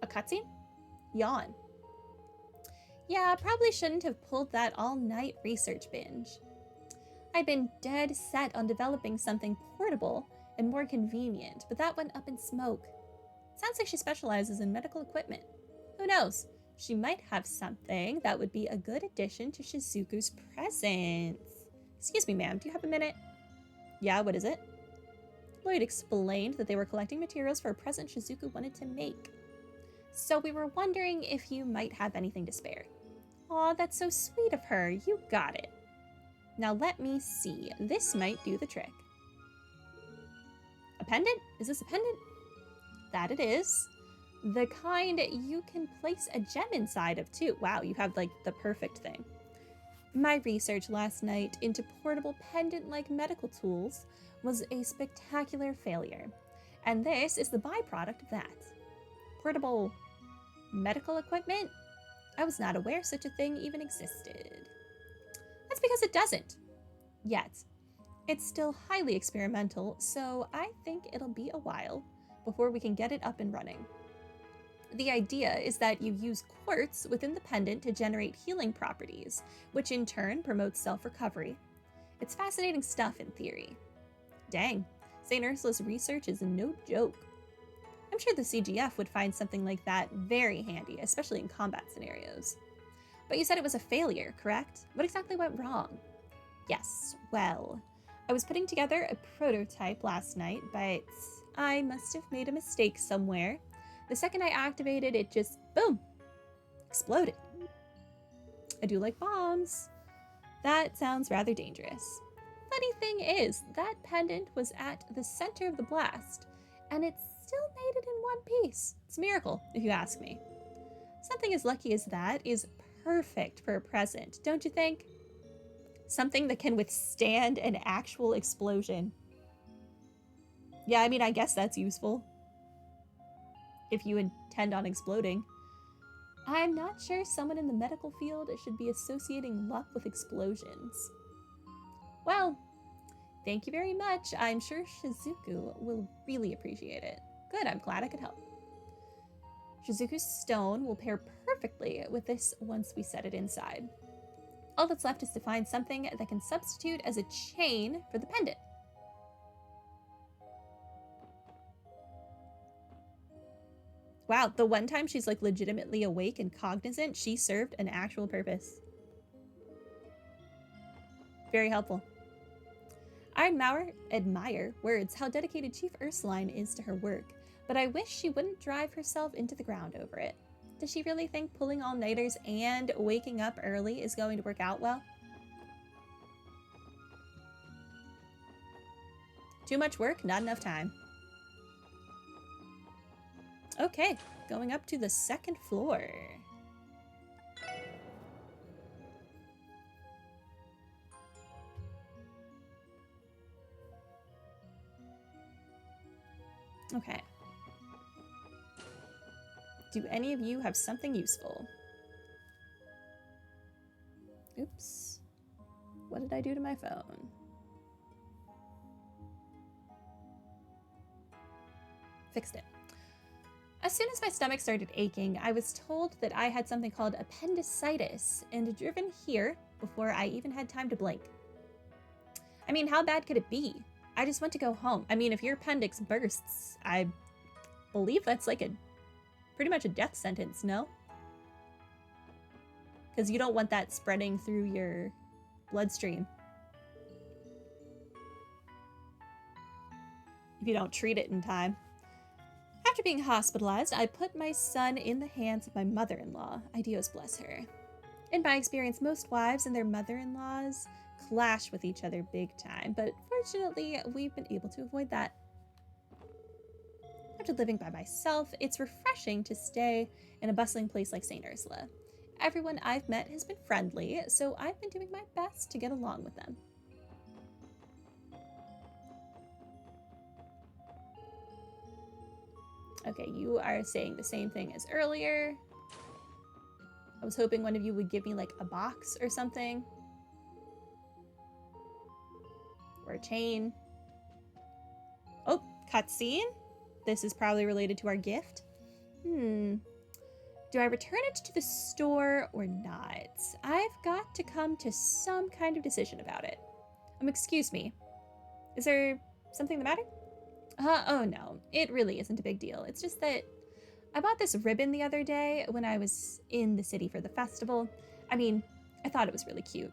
cutscene? Yawn. Yeah, probably shouldn't have pulled that all-night research binge. I'd been dead set on developing something portable and more convenient, but that went up in smoke. Sounds like she specializes in medical equipment. Who knows? She might have something that would be a good addition to Shizuku's presence. Excuse me, ma'am, do you have a minute? Yeah, what is it? Lloyd explained that they were collecting materials for a present Shizuku wanted to make. So we were wondering if you might have anything to spare. Aw, that's so sweet of her. You got it. Now let me see. This might do the trick. A pendant? Is this a pendant? That it is. The kind you can place a gem inside of too. Wow, you have like the perfect thing. My research last night into portable pendant-like medical tools was a spectacular failure. And this is the byproduct of that. Portable medical equipment? I was not aware such a thing even existed. That's because it doesn't. Yet. It's still highly experimental, so I think it'll be a while before we can get it up and running. The idea is that you use quartz within the pendant to generate healing properties, which in turn promotes self-recovery. It's fascinating stuff in theory. Dang, St. Ursula's research is no joke. I'm sure the CGF would find something like that very handy, especially in combat scenarios. But you said it was a failure, correct? What exactly went wrong? Yes, well, I was putting together a prototype last night, but I must have made a mistake somewhere. The second I activated, it just, boom, exploded. I do like bombs. That sounds rather dangerous. Funny thing is, that pendant was at the center of the blast, and it still made it in one piece. It's a miracle, if you ask me. Something as lucky as that is perfect for a present, don't you think? Something that can withstand an actual explosion. Yeah, I mean, I guess that's useful. If you intend on exploding. I'm not sure someone in the medical field should be associating luck with explosions. Well, thank you very much. I'm sure Shizuku will really appreciate it. Good, I'm glad I could help. Shizuku's stone will pair perfectly with this once we set it inside. All that's left is to find something that can substitute as a chain for the pendant. Wow, the one time she's like legitimately awake and cognizant, she served an actual purpose. Very helpful. I admire words how dedicated Chief Ursuline is to her work, but I wish she wouldn't drive herself into the ground over it. Does she really think pulling all-nighters and waking up early is going to work out well? Too much work, not enough time. Okay, going up to the second floor. Okay. Do any of you have something useful? Oops. What did I do to my phone? Fixed it. As soon as my stomach started aching, I was told that I had something called appendicitis and driven here before I even had time to blink. I mean, how bad could it be? I just want to go home. I mean, if your appendix bursts, I believe that's like a pretty much a death sentence, no? Because you don't want that spreading through your bloodstream if you don't treat it in time. After being hospitalized, I put my son in the hands of my mother-in-law. Arios, bless her. In my experience, most wives and their mother-in-laws clash with each other big time, but fortunately, we've been able to avoid that. After living by myself, it's refreshing to stay in a bustling place like St. Ursula. Everyone I've met has been friendly, so I've been doing my best to get along with them. Okay, you are saying the same thing as earlier. I was hoping one of you would give me like a box or something. Or a chain. Oh, cutscene? This is probably related to our gift. Do I return it to the store or not? I've got to come to some kind of decision about it. Excuse me. Is there something the matter? Oh no, it really isn't a big deal. It's just that I bought this ribbon the other day when I was in the city for the festival. I mean, I thought it was really cute.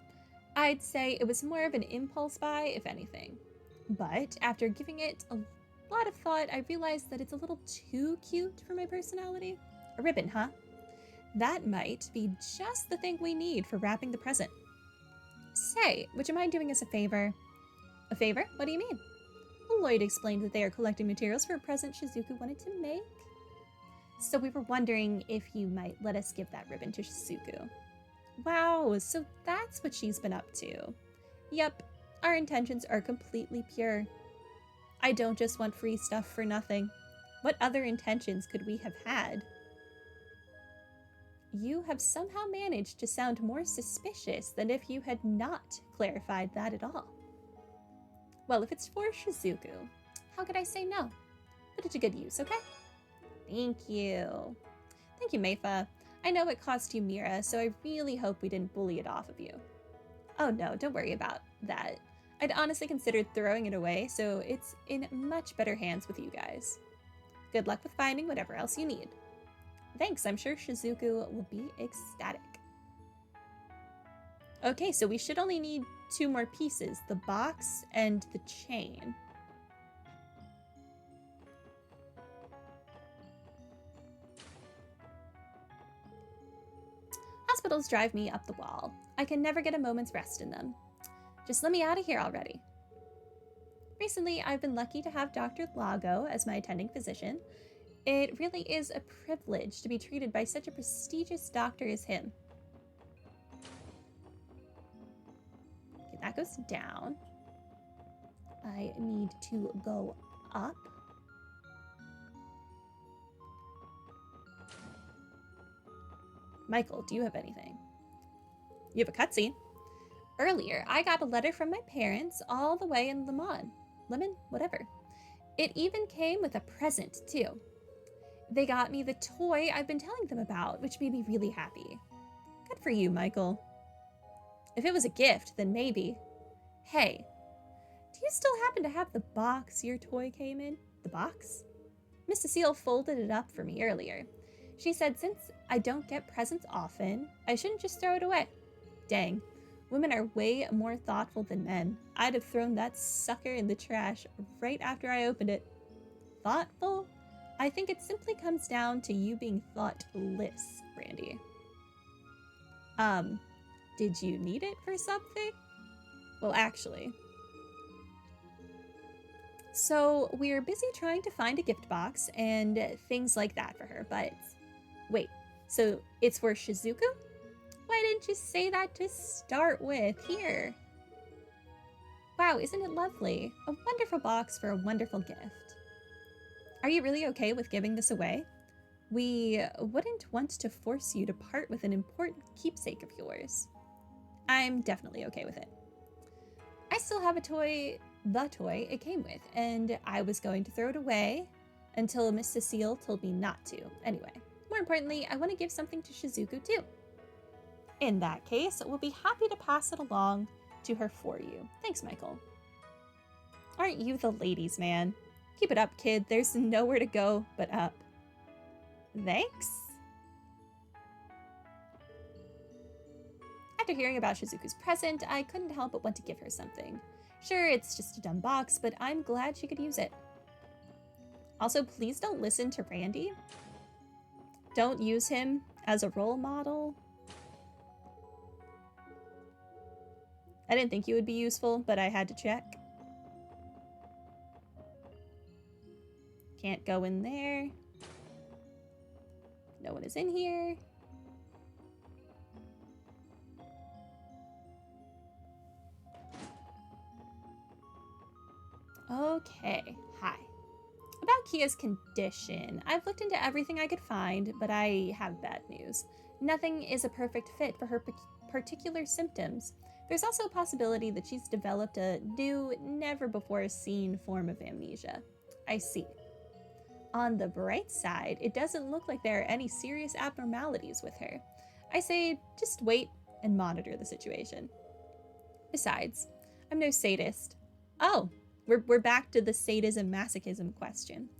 I'd say it was more of an impulse buy, if anything. But after giving it a lot of thought, I realized that it's a little too cute for my personality. A ribbon, huh? That might be just the thing we need for wrapping the present. Say, would you mind doing us a favor? A favor? What do you mean? Lloyd explained that they are collecting materials for a present Shizuku wanted to make. So we were wondering if you might let us give that ribbon to Shizuku. Wow, so that's what she's been up to. Yep, our intentions are completely pure. I don't just want free stuff for nothing. What other intentions could we have had? You have somehow managed to sound more suspicious than if you had not clarified that at all. Well, if it's for Shizuku, how could I say no? Put it to good use, okay? Thank you. Thank you, Meifa. I know it cost you Mira, so I really hope we didn't bully it off of you. Oh no, don't worry about that. I'd honestly considered throwing it away, so it's in much better hands with you guys. Good luck with finding whatever else you need. Thanks, I'm sure Shizuku will be ecstatic. Okay, so we should only need 2 more pieces, the box and the chain. Hospitals drive me up the wall. I can never get a moment's rest in them. Just let me out of here already. Recently, I've been lucky to have Dr. Lago as my attending physician. It really is a privilege to be treated by such a prestigious doctor as him. Okay, that goes down. I need to go up. Michael, do you have anything? You have a cutscene. Earlier, I got a letter from my parents all the way in Lemon, whatever. It even came with a present, too. They got me the toy I've been telling them about, which made me really happy. Good for you, Michael. If it was a gift, then maybe. Hey, do you still happen to have the box your toy came in? The box? Miss Cecile folded it up for me earlier. She said since I don't get presents often, I shouldn't just throw it away. Dang, women are way more thoughtful than men. I'd have thrown that sucker in the trash right after I opened it. Thoughtful? I think it simply comes down to you being thoughtless, Brandy. Did you need it for something? Well, actually. So we're busy trying to find a gift box and things like that for her, but wait, so it's for Shizuku? Why didn't you say that to start with? Here. Wow, isn't it lovely? A wonderful box for a wonderful gift. Are you really okay with giving this away? We wouldn't want to force you to part with an important keepsake of yours. I'm definitely okay with it. I still have the toy it came with, and I was going to throw it away until Miss Cecile told me not to. Anyway, more importantly, I want to give something to Shizuku too. In that case, we'll be happy to pass it along to her for you. Thanks, Michael. Aren't you the ladies' man? Keep it up, kid. There's nowhere to go but up. Thanks. After hearing about Shizuku's present, I couldn't help but want to give her something. Sure, it's just a dumb box, but I'm glad she could use it. Also, please don't listen to Randy. Don't use him as a role model. I didn't think you would be useful, but I had to check. Can't go in there. No one is in here. Okay, hi. About Kia's condition. I've looked into everything I could find, but I have bad news. Nothing is a perfect fit for her particular symptoms. There's also a possibility that she's developed a new, never-before-seen form of amnesia. I see. On the bright side, it doesn't look like there are any serious abnormalities with her. I say just wait and monitor the situation. Besides, I'm no sadist. Oh, we're back to the sadism masochism question.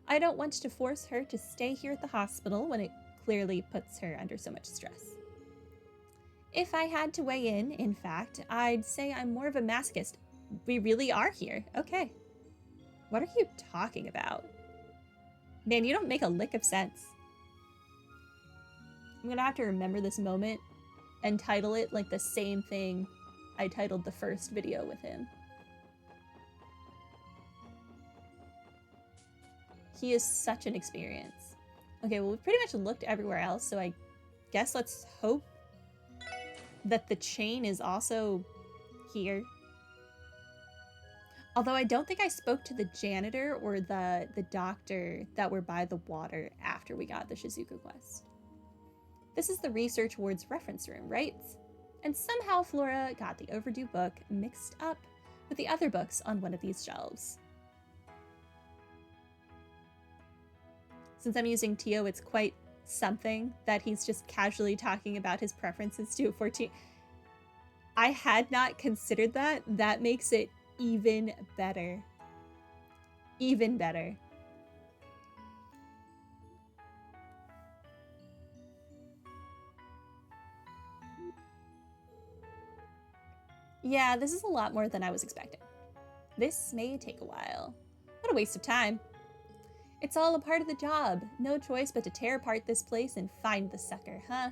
I don't want to force her to stay here at the hospital when it clearly puts her under so much stress. If I had to weigh in fact, I'd say I'm more of a masochist. We really are here. Okay. What are you talking about? Man, you don't make a lick of sense. I'm gonna have to remember this moment and title it like the same thing I titled the first video with him. He is such an experience. Okay, well, we've pretty much looked everywhere else, so I guess let's hope that the chain is also here. Although I don't think I spoke to the janitor or the doctor that were by the water after we got the Shizuku quest. This is the research ward's reference room, right? And somehow Flora got the overdue book mixed up with the other books on one of these shelves. Since I'm using Tio, it's quite something that he's just casually talking about his preferences to a 14. I had not considered that. That makes it even better. Even better. Yeah, this is a lot more than I was expecting. This may take a while. What a waste of time. It's all a part of the job. No choice but to tear apart this place and find the sucker, huh?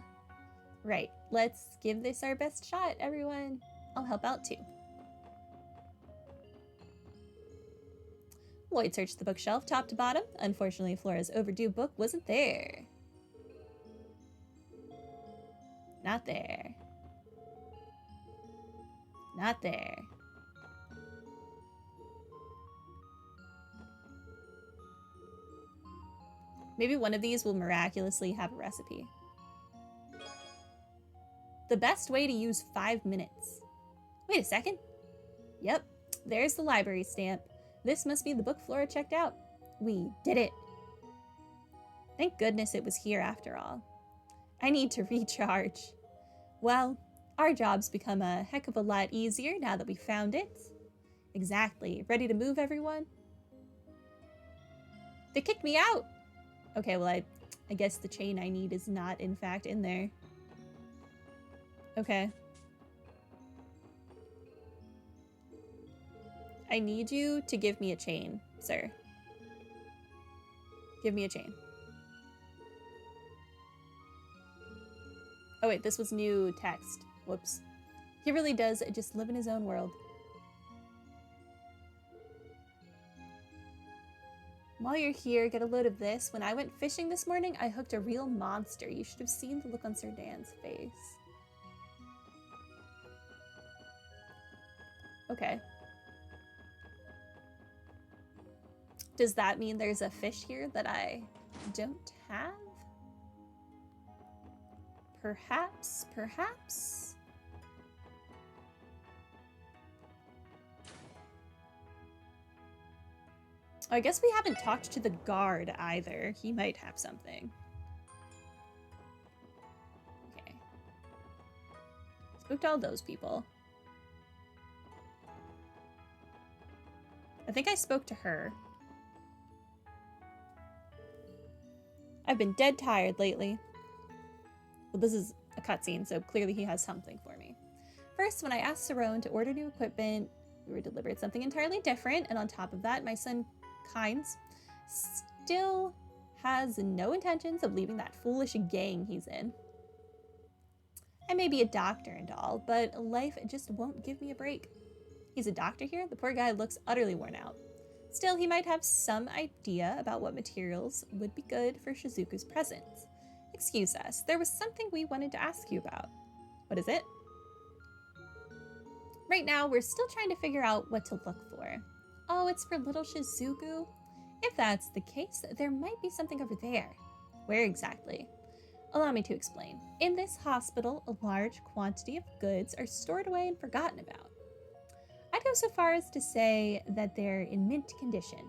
Right, let's give this our best shot, everyone. I'll help out too. Lloyd searched the bookshelf top to bottom. Unfortunately, Flora's overdue book wasn't there. Not there. Not there. Maybe one of these will miraculously have a recipe. The best way to use 5 minutes. Wait a second. Yep, there's the library stamp. This must be the book Flora checked out. We did it. Thank goodness it was here after all. I need to recharge. Well, our job's become a heck of a lot easier now that we found it. Exactly. Ready to move, everyone? They kicked me out! Okay, well, I guess the chain I need is not, in fact, in there. Okay. I need you to give me a chain, sir. Give me a chain. Oh wait, this was new text. Whoops. He really does just live in his own world. While you're here, get a load of this. When I went fishing this morning, I hooked a real monster. You should have seen the look on Sir Dan's face. Okay. Does that mean there's a fish here that I don't have? Perhaps, perhaps? Oh, I guess we haven't talked to the guard either. He might have something. Okay. Spooked all those people. I think I spoke to her. I've been dead tired lately. Well, this is a cutscene, so clearly he has something for me. First, when I asked Saron to order new equipment, we were delivered something entirely different, and on top of that, my son Kynes still has no intentions of leaving that foolish gang he's in. I may be a doctor and all, but life just won't give me a break. He's a doctor here? The poor guy looks utterly worn out. Still, he might have some idea about what materials would be good for Shizuku's presence. Excuse us, there was something we wanted to ask you about. What is it? Right now, we're still trying to figure out what to look for. Oh, it's for little Shizuku? If that's the case, there might be something over there. Where exactly? Allow me to explain. In this hospital, a large quantity of goods are stored away and forgotten about. I'd go so far as to say that they're in mint condition.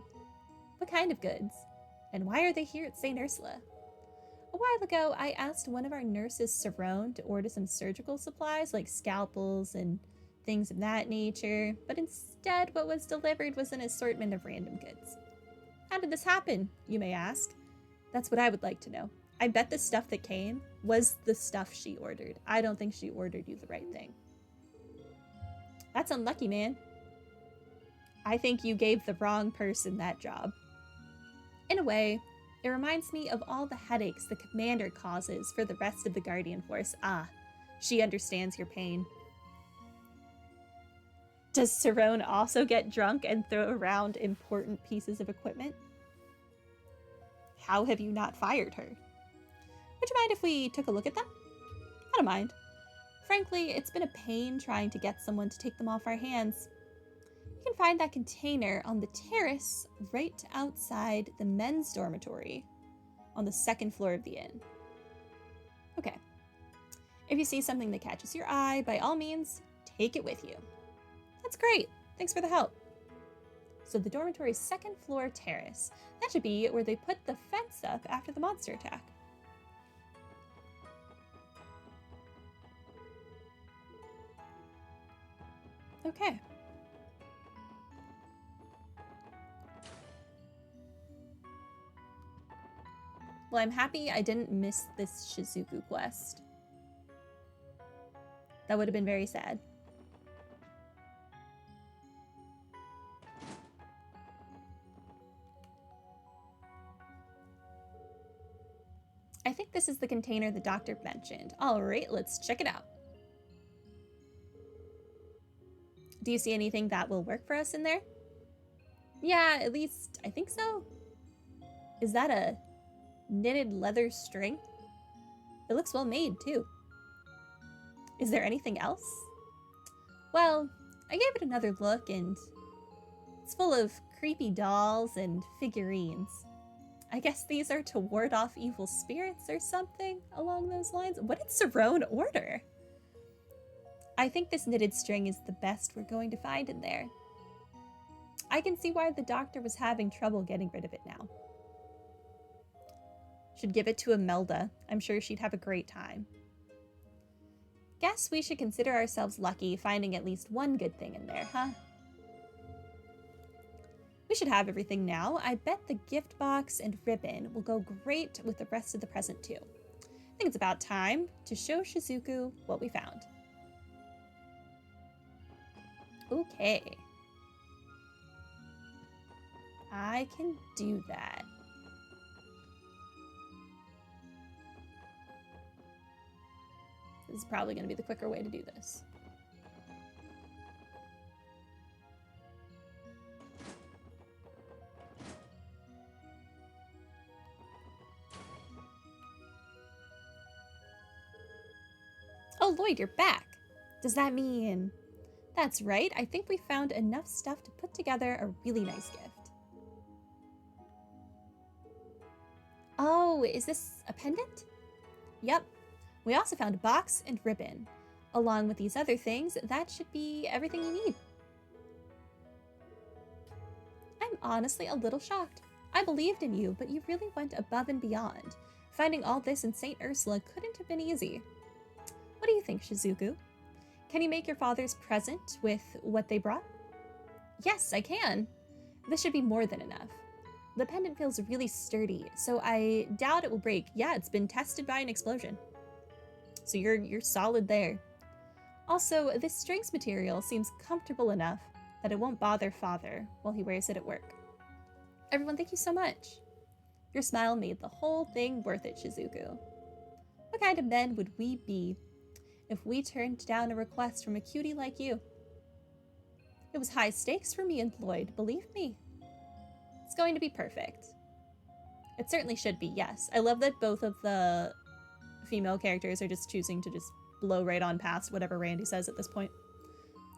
What kind of goods? And why are they here at St. Ursula? A while ago, I asked one of our nurses, Sarone, to order some surgical supplies like scalpels and things of that nature, but instead what was delivered was an assortment of random goods. How did this happen, you may ask? That's what I would like to know. I bet the stuff that came was the stuff she ordered. I don't think she ordered you the right thing. That's unlucky, man. I think you gave the wrong person that job. In a way, it reminds me of all the headaches the commander causes for the rest of the Guardian Force. Ah, she understands your pain. Does Sarone also get drunk and throw around important pieces of equipment? How have you not fired her? Would you mind if we took a look at them? I don't mind. Frankly, it's been a pain trying to get someone to take them off our hands. You can find that container on the terrace right outside the men's dormitory on the second floor of the inn. Okay. If you see something that catches your eye, by all means, take it with you. That's great. Thanks for the help. So the dormitory's second floor terrace. That should be where they put the fence up after the monster attack. Okay. Well, I'm happy I didn't miss this Shizuku quest. That would have been very sad. I think this is the container the doctor mentioned. All right, let's check it out. Do you see anything that will work for us in there? Yeah, at least I think so. Is that a knitted leather string? It looks well made too. Is there anything else? Well, I gave it another look and it's full of creepy dolls and figurines. I guess these are to ward off evil spirits or something along those lines. What did Sarone order? I think this knitted string is the best we're going to find in there. I can see why the doctor was having trouble getting rid of it now. Should give it to Imelda. I'm sure she'd have a great time. Guess we should consider ourselves lucky finding at least one good thing in there, huh? We should have everything now. I bet the gift box and ribbon will go great with the rest of the present too. I think it's about time to show Shizuku what we found. Okay. I can do that. This is probably going to be the quicker way to do this. Oh, Lloyd, you're back. Does that mean... That's right, I think we found enough stuff to put together a really nice gift. Oh, is this a pendant? Yep. We also found a box and ribbon. Along with these other things, that should be everything you need. I'm honestly a little shocked. I believed in you, but you really went above and beyond. Finding all this in St. Ursula couldn't have been easy. What do you think, Shizuku? Can you make your father's present with what they brought? Yes, I can. This should be more than enough. The pendant feels really sturdy, so I doubt it will break. Yeah, it's been tested by an explosion. So you're solid there. Also, this strings material seems comfortable enough that it won't bother father while he wears it at work. Everyone, thank you so much. Your smile made the whole thing worth it, Shizuku. What kind of men would we be if we turned down a request from a cutie like you? It was high stakes for me and Lloyd, believe me. It's going to be perfect. It certainly should be, yes. I love that both of the female characters are just choosing to just blow right on past whatever Randy says at this point.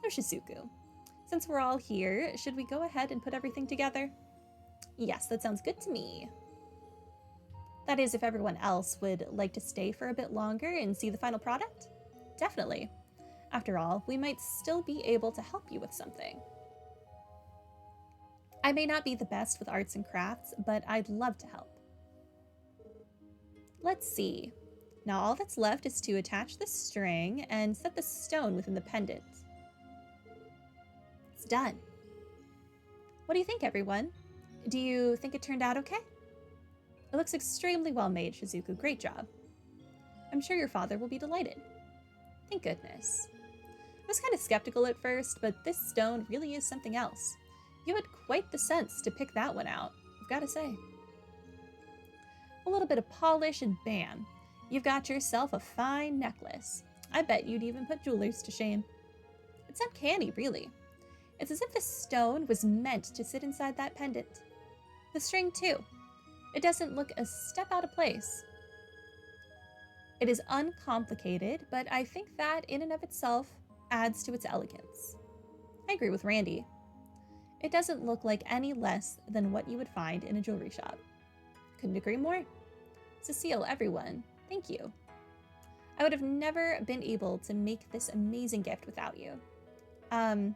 Oh, Shizuku. Since we're all here, should we go ahead and put everything together? Yes, that sounds good to me. That is, if everyone else would like to stay for a bit longer and see the final product? Definitely. After all, we might still be able to help you with something. I may not be the best with arts and crafts, but I'd love to help. Let's see. Now all that's left is to attach the string and set the stone within the pendant. It's done. What do you think, everyone? Do you think it turned out okay? It looks extremely well made, Shizuku. Great job. I'm sure your father will be delighted. Thank goodness. I was kind of skeptical at first, but this stone really is something else. You had quite the sense to pick that one out, I've got to say. A little bit of polish and bam, you've got yourself a fine necklace. I bet you'd even put jewelers to shame. It's uncanny, really. It's as if the stone was meant to sit inside that pendant. The string, too. It doesn't look a step out of place. It is uncomplicated, but I think that in and of itself adds to its elegance. I agree with Randy. It doesn't look like any less than what you would find in a jewelry shop. Couldn't agree more. Cecile, everyone, thank you. I would have never been able to make this amazing gift without you. And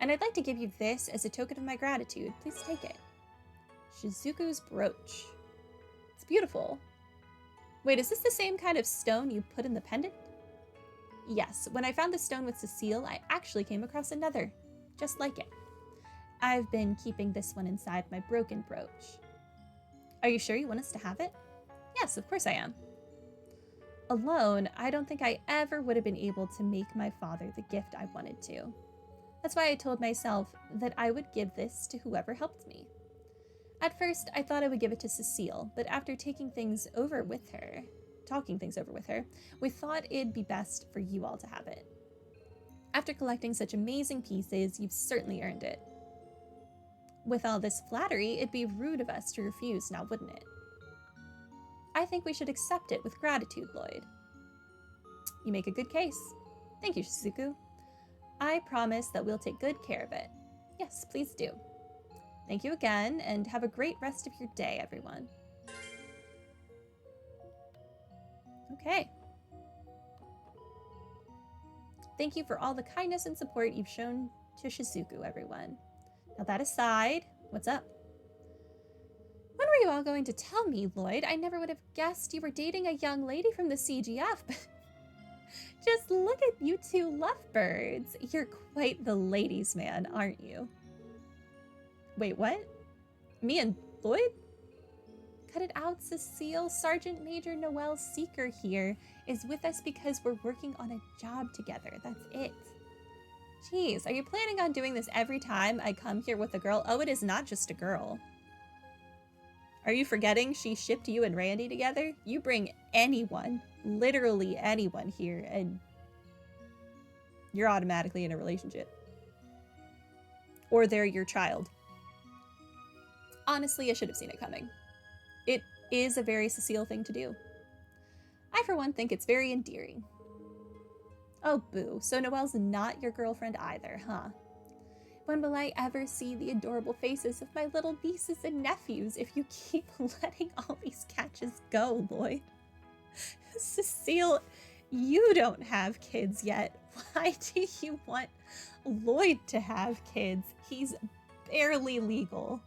I'd like to give you this as a token of my gratitude. Please take it. Shizuku's brooch. It's beautiful. Wait, is this the same kind of stone you put in the pendant? Yes, when I found the stone with Cecile, I actually came across another, just like it. I've been keeping this one inside my broken brooch. Are you sure you want us to have it? Yes, of course I am. Alone, I don't think I ever would have been able to make my father the gift I wanted to. That's why I told myself that I would give this to whoever helped me. At first, I thought I would give it to Cecile, but after talking things over with her, we thought it'd be best for you all to have it. After collecting such amazing pieces, you've certainly earned it. With all this flattery, it'd be rude of us to refuse now, wouldn't it? I think we should accept it with gratitude, Lloyd. You make a good case. Thank you, Shizuku. I promise that we'll take good care of it. Yes, please do. Thank you again, and have a great rest of your day, everyone. Okay. Thank you for all the kindness and support you've shown to Shizuku, everyone. Now that aside, what's up? When were you all going to tell me, Lloyd? I never would have guessed you were dating a young lady from the CGF, but just look at you two lovebirds. You're quite the ladies' man, aren't you? Wait, what? Me and Lloyd? Cut it out, Cecile. Sergeant Major Noel Seeker here is with us because we're working on a job together. That's it. Jeez, are you planning on doing this every time I come here with a girl? Oh, it is not just a girl. Are you forgetting she shipped you and Randy together? You bring anyone, literally anyone here, and you're automatically in a relationship. Or they're your child. Honestly, I should have seen it coming. It is a very Cecile thing to do. I, for one, think it's very endearing. Oh, boo. So Noelle's not your girlfriend either, huh? When will I ever see the adorable faces of my little nieces and nephews if you keep letting all these catches go, Lloyd? Cecile, you don't have kids yet. Why do you want Lloyd to have kids? He's barely legal.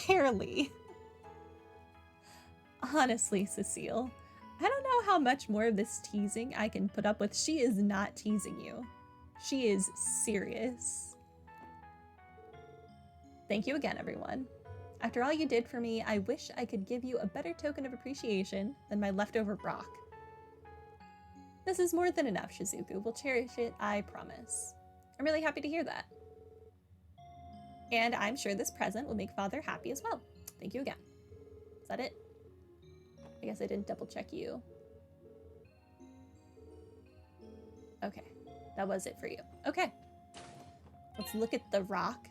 Barely. Honestly, Cecile, I don't know how much more of this teasing I can put up with. She is not teasing you. She is serious. Thank you again, everyone. After all you did for me, I wish I could give you a better token of appreciation than my leftover rock. This is more than enough, Shizuku. We'll cherish it, I promise. I'm really happy to hear that. And I'm sure this present will make Father happy as well. Thank you again. Is that it? I guess I didn't double check you. Okay, that was it for you. Okay, let's look at the rock